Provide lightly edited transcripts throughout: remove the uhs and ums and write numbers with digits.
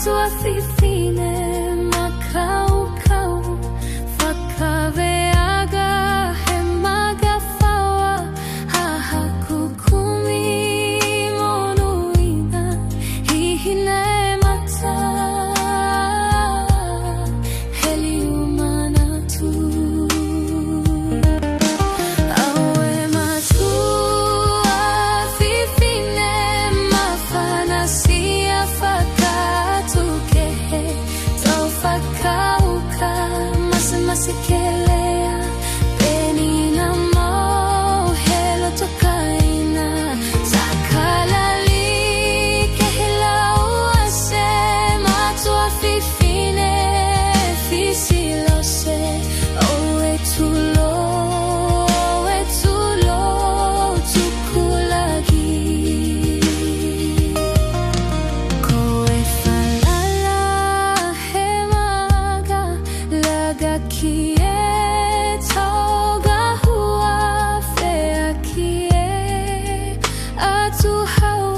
tua fifine makau kau whakaweaga he magawhaua haha kukumi monuina hihina e mata heli umanatu aue matua fifine mawhanasia whakatukehe tau whakauka masikelea penina mo helo tokaina takalali kehelau ase matua fifine fisilose oe tulo tukulagi koe falala he maga laga kie toga hua fea kie atu hau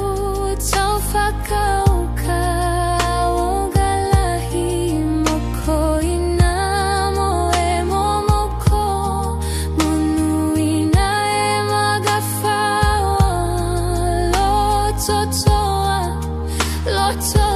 tau whakauka ongalahi mokoina moe momoko monuina e magawhaua loto toa loto